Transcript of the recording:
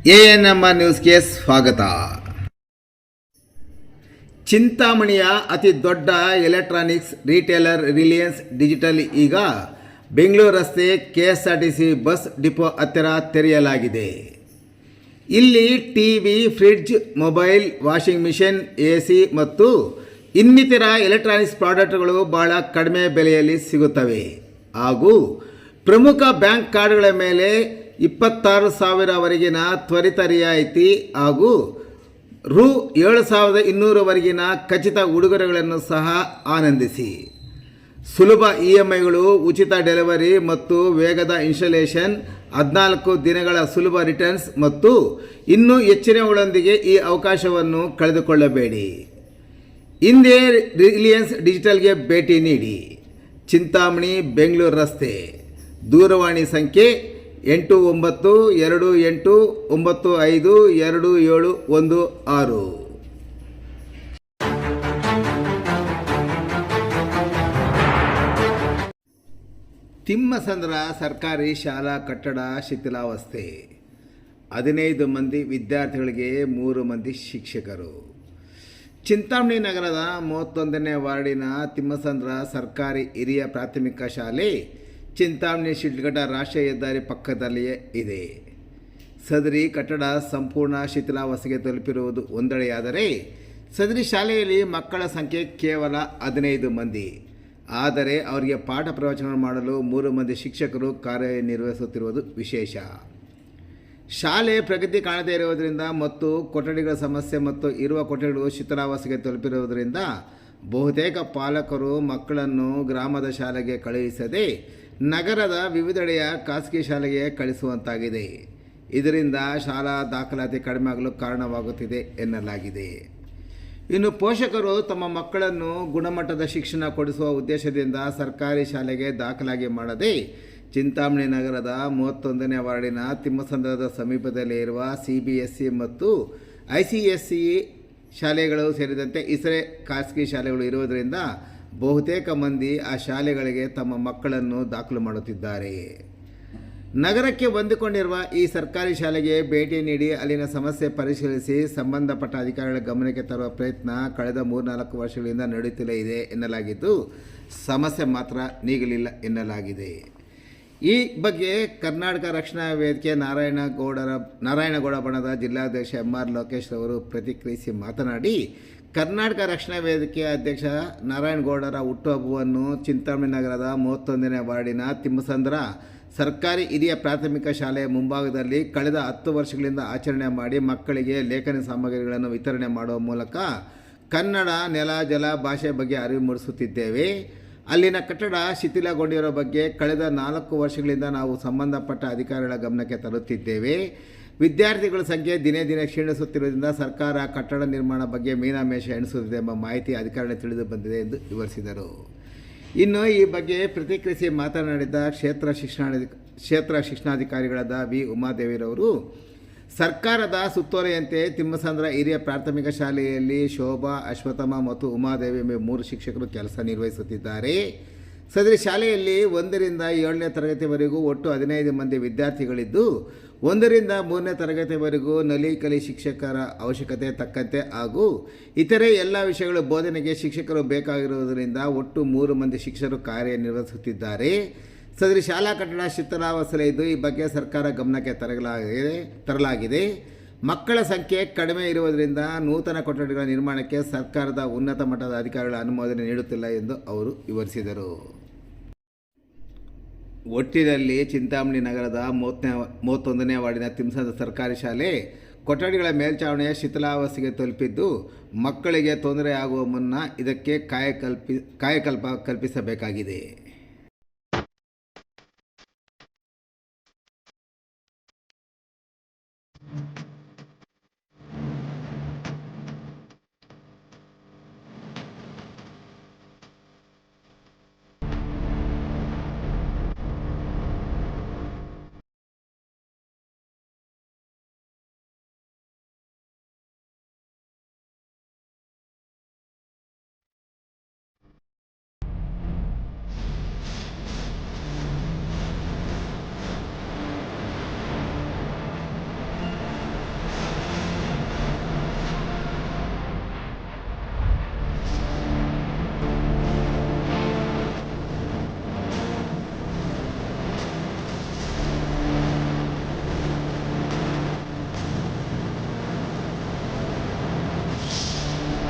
ANMR ನ್ಯೂಸ್ಗೆ ಸ್ವಾಗತ. ಚಿಂತಾಮಣಿಯ ಅತಿ ದೊಡ್ಡ ಎಲೆಕ್ಟ್ರಾನಿಕ್ಸ್ ರಿಟೇಲರ್ ರಿಲಯನ್ಸ್ ಡಿಜಿಟಲ್ ಈಗ ಬೆಂಗಳೂರು ರಸ್ತೆ KSRTC ಬಸ್ ಡಿಪೋ ಹತ್ತಿರ ತೆರೆಯಲಾಗಿದೆ. ಇಲ್ಲಿ TV, fridge, mobile, washing machine, AC ಮತ್ತು ಇನ್ನಿತರ ಎಲೆಕ್ಟ್ರಾನಿಕ್ಸ್ ಪ್ರಾಡಕ್ಟ್ಗಳು ಬಹಳ ಕಡಿಮೆ ಬೆಲೆಯಲ್ಲಿ ಸಿಗುತ್ತವೆ. ಹಾಗೂ ಪ್ರಮುಖ ಬ್ಯಾಂಕ್ ಕಾರ್ಡ್ಗಳ ಮೇಲೆ 26,000ವರೆಗಿನ ತ್ವರಿತ ರಿಯಾಯಿತಿ ಹಾಗೂ ರು 7,200ವರೆಗಿನ ಖಚಿತ ಉಡುಗೊರೆಗಳನ್ನು ಸಹ ಆನಂದಿಸಿ. ಸುಲಭ EMIಗಳು, ಉಚಿತ ಡೆಲಿವರಿ ಮತ್ತು ವೇಗದ ಇನ್ಸ್ಟಾಲೇಷನ್, 14 ದಿನಗಳ ಸುಲಭ ರಿಟರ್ನ್ಸ್ ಮತ್ತು ಇನ್ನೂ ಹೆಚ್ಚಿನವುಗಳೊಂದಿಗೆ ಈ ಅವಕಾಶವನ್ನು ಕಳೆದುಕೊಳ್ಳಬೇಡಿ. ಹಿಂದೆ ರಿಲಯನ್ಸ್ ಡಿಜಿಟಲ್ಗೆ ಭೇಟಿ ನೀಡಿ. ಚಿಂತಾಮಣಿ, ಬೆಂಗಳೂರು ರಸ್ತೆ. ದೂರವಾಣಿ ಸಂಖ್ಯೆ 8928952716. ತಿಮ್ಮಸಂದ್ರ ಸರ್ಕಾರಿ ಶಾಲಾ ಕಟ್ಟಡ ಶಿಥಿಲಾವಸ್ಥೆ. 15 ಮಂದಿ ವಿದ್ಯಾರ್ಥಿಗಳಿಗೆ 3 ಮಂದಿ ಶಿಕ್ಷಕರು. ಚಿಂತಾಮಣಿ ನಗರದ 31ನೇ ವಾರ್ಡಿನ ತಿಮ್ಮಸಂದ್ರ ಸರ್ಕಾರಿ ಹಿರಿಯ ಪ್ರಾಥಮಿಕ ಶಾಲೆ ಚಿಂತಾಮಣಿ ಶಿಡ್ಲಘಟ್ಟ ರಾಷ್ಟ್ರೀಯ ಹೆದ್ದಾರಿ ಪಕ್ಕದಲ್ಲಿಯೇ ಇದೆ. ಸದರಿ ಕಟ್ಟಡ ಸಂಪೂರ್ಣ ಶಿಥಿಲಾವಸ್ಥೆಗೆ ತಲುಪಿರುವುದು ಒಂದೆಡೆಯಾದರೆ, ಸದರಿ ಶಾಲೆಯಲ್ಲಿ ಮಕ್ಕಳ ಸಂಖ್ಯೆ ಕೇವಲ 15 ಮಂದಿ. ಆದರೆ ಅವರಿಗೆ ಪಾಠ ಪ್ರವಚನ ಮಾಡಲು 3 ಮಂದಿ ಶಿಕ್ಷಕರು ಕಾರ್ಯನಿರ್ವಹಿಸುತ್ತಿರುವುದು ವಿಶೇಷ. ಶಾಲೆ ಪ್ರಗತಿ ಕಾಣದೇ ಇರುವುದರಿಂದ ಮತ್ತು ಕೊಠಡಿಗಳ ಸಮಸ್ಯೆ ಮತ್ತು ಇರುವ ಕೊಠಡಿಗಳು ಶಿಥಿಲಾವಸ್ಥೆಗೆ ತಲುಪಿರುವುದರಿಂದ ಬಹುತೇಕ ಪಾಲಕರು ಮಕ್ಕಳನ್ನು ಗ್ರಾಮದ ಶಾಲೆಗೆ ಕಳುಹಿಸದೆ ನಗರದ ವಿವಿಧೆಡೆಯ ಖಾಸಗಿ ಶಾಲೆಗೆ ಕಳಿಸುವಂತಾಗಿದೆ. ಇದರಿಂದ ಶಾಲಾ ದಾಖಲಾತಿ ಕಡಿಮೆಯಾಗಲು ಕಾರಣವಾಗುತ್ತಿದೆ ಎನ್ನಲಾಗಿದೆ. ಇನ್ನು ಪೋಷಕರು ತಮ್ಮ ಮಕ್ಕಳನ್ನು ಗುಣಮಟ್ಟದ ಶಿಕ್ಷಣ ಕೊಡಿಸುವ ಉದ್ದೇಶದಿಂದ ಸರ್ಕಾರಿ ಶಾಲೆಗೆ ದಾಖಲಾಗಿ ಮಾಡದೆ ಚಿಂತಾಮಣಿ ನಗರದ 31ನೇ ವಾರ್ಡಿನ ತಿಮ್ಮಸಂದ್ರದ ಸಮೀಪದಲ್ಲಿ ಇರುವ CBSE ಮತ್ತು ICSE ಶಾಲೆಗಳು ಸೇರಿದಂತೆ ಇತರೆ ಖಾಸಗಿ ಶಾಲೆಗಳು ಇರುವುದರಿಂದ ಬಹುತೇಕ ಮಂದಿ ಆ ಶಾಲೆಗಳಿಗೆ ತಮ್ಮ ಮಕ್ಕಳನ್ನು ದಾಖಲು ಮಾಡುತ್ತಿದ್ದಾರೆ. ನಗರಕ್ಕೆ ಹೊಂದಿಕೊಂಡಿರುವ ಈ ಸರ್ಕಾರಿ ಶಾಲೆಗೆ ಭೇಟಿ ನೀಡಿ ಅಲ್ಲಿನ ಸಮಸ್ಯೆ ಪರಿಶೀಲಿಸಿ ಸಂಬಂಧಪಟ್ಟ ಅಧಿಕಾರಿಗಳ ಗಮನಕ್ಕೆ ತರುವ ಪ್ರಯತ್ನ ಕಳೆದ 3-4 ವರ್ಷಗಳಿಂದ ನಡೆಯುತ್ತಲೇ ಇದೆ ಎನ್ನಲಾಗಿದ್ದು, ಸಮಸ್ಯೆ ಮಾತ್ರ ನೀಗಲಿಲ್ಲ ಎನ್ನಲಾಗಿದೆ. ಈ ಬಗ್ಗೆ ಕರ್ನಾಟಕ ರಕ್ಷಣಾ ವೇದಿಕೆ ನಾರಾಯಣಗೌಡ ಬಣದ ಜಿಲ್ಲಾಧ್ಯಕ್ಷ MR ಲೋಕೇಶ್ ಅವರು ಪ್ರತಿಕ್ರಿಯಿಸಿ ಮಾತನಾಡಿ, ಕರ್ನಾಟಕ ರಕ್ಷಣಾ ವೇದಿಕೆಯ ಅಧ್ಯಕ್ಷ ನಾರಾಯಣಗೌಡರ ಹುಟ್ಟುಹಬ್ಬವನ್ನು ಚಿಂತಾಮಣಿ ನಗರದ 31ನೇ ವಾರ್ಡಿನ ತಿಮ್ಮಸಂದ್ರ ಸರ್ಕಾರಿ ಹಿರಿಯ ಪ್ರಾಥಮಿಕ ಶಾಲೆಯ ಮುಂಭಾಗದಲ್ಲಿ ಕಳೆದ 10 ವರ್ಷಗಳಿಂದ ಆಚರಣೆ ಮಾಡಿ ಮಕ್ಕಳಿಗೆ ಲೇಖನಿ ಸಾಮಗ್ರಿಗಳನ್ನು ವಿತರಣೆ ಮಾಡುವ ಮೂಲಕ ಕನ್ನಡ, ನೆಲ, ಜಲ, ಭಾಷೆ ಬಗ್ಗೆ ಅರಿವು ಮೂಡಿಸುತ್ತಿದ್ದೇವೆ. ಅಲ್ಲಿನ ಕಟ್ಟಡ ಶಿಥಿಲಗೊಂಡಿರೋ ಬಗ್ಗೆ ಕಳೆದ 4 ವರ್ಷಗಳಿಂದ ನಾವು ಸಂಬಂಧಪಟ್ಟ ಅಧಿಕಾರಿಗಳ ಗಮನಕ್ಕೆ ತರುತ್ತಿದ್ದೇವೆ. ವಿದ್ಯಾರ್ಥಿಗಳ ಸಂಖ್ಯೆ ದಿನೇ ದಿನೇ ಕ್ಷೀಣಿಸುತ್ತಿರುವುದರಿಂದ ಸರ್ಕಾರ ಕಟ್ಟಡ ನಿರ್ಮಾಣ ಬಗ್ಗೆ ಮೀನಾಮೇಷ ಎಣಿಸುತ್ತಿದೆ ಎಂಬ ಮಾಹಿತಿ ಅಧಿಕಾರಿಗಳಿಗೆ ತಿಳಿದು ಬಂದಿದೆ ಎಂದು ವಿವರಿಸಿದರು. ಇನ್ನು ಈ ಬಗ್ಗೆ ಪ್ರತಿಕ್ರಿಯಿಸಿ ಮಾತನಾಡಿದ ಕ್ಷೇತ್ರ ಶಿಕ್ಷಣಾಧಿಕಾರಿಗಳಾದ ವಿ ಉಮಾದೇವಿರವರು, ಸರ್ಕಾರದ ಸುತ್ತೋಲೆಯಂತೆ ತಿಮ್ಮಸಂದ್ರ ಹಿರಿಯ ಪ್ರಾಥಮಿಕ ಶಾಲೆಯಲ್ಲಿ ಶೋಭಾ, ಅಶ್ವತ್ಥಮ್ಮ ಮತ್ತು ಉಮಾದೇವಿ ಎಂಬ 3 ಶಿಕ್ಷಕರು ಕೆಲಸ ನಿರ್ವಹಿಸುತ್ತಿದ್ದಾರೆ. ಸದರಿ ಶಾಲೆಯಲ್ಲಿ 1ರಿಂದ 7ನೇ ತರಗತಿವರೆಗೂ ಒಟ್ಟು 15 ಮಂದಿ ವಿದ್ಯಾರ್ಥಿಗಳಿದ್ದು, 1ರಿಂದ 3ನೇ ತರಗತಿವರೆಗೂ ನಲಿ ಶಿಕ್ಷಕರ ಅವಶ್ಯಕತೆ ತಕ್ಕಂತೆ ಹಾಗೂ ಇತರೆ ಎಲ್ಲ ವಿಷಯಗಳು ಬೋಧನೆಗೆ ಶಿಕ್ಷಕರು ಬೇಕಾಗಿರುವುದರಿಂದ ಒಟ್ಟು 3 ಮಂದಿ ಶಿಕ್ಷಕರು ಕಾರ್ಯನಿರ್ವಹಿಸುತ್ತಿದ್ದಾರೆ. ಸದರಿ ಶಾಲಾ ಕಟ್ಟಡ ಶಿಥಿಲಾವಸ್ಥೆಯಲ್ಲಿದ್ದು, ಈ ಬಗ್ಗೆ ಸರ್ಕಾರ ಗಮನಕ್ಕೆ ತರಲಾಗಿದೆ. ಮಕ್ಕಳ ಸಂಖ್ಯೆ ಕಡಿಮೆ ಇರುವುದರಿಂದ ನೂತನ ಕೊಠಡಿಗಳ ನಿರ್ಮಾಣಕ್ಕೆ ಸರ್ಕಾರದ ಉನ್ನತ ಮಟ್ಟದ ಅಧಿಕಾರಿಗಳ ಅನುಮೋದನೆ ನೀಡುತ್ತಿಲ್ಲ ಎಂದು ಅವರು ವಿವರಿಸಿದರು. ಒಟ್ಟಿನಲ್ಲಿ ಚಿಂತಾಮಣಿ ನಗರದ 31ನೇ ವಾರ್ಡಿನ ತಿಮ್ಮಸಂದ್ರ ಸರ್ಕಾರಿ ಶಾಲೆ ಕೊಠಡಿಗಳ ಮೇಲ್ಛಾವಣಿಯ ಶಿಥಿಲಾವಸ್ಥೆಗೆ ತಲುಪಿದ್ದು, ಮಕ್ಕಳಿಗೆ ತೊಂದರೆ ಆಗುವ ಮುನ್ನ ಇದಕ್ಕೆ ಕಾಯಕಲ್ಪ ಕಲ್ಪಿಸಬೇಕಾಗಿದೆ.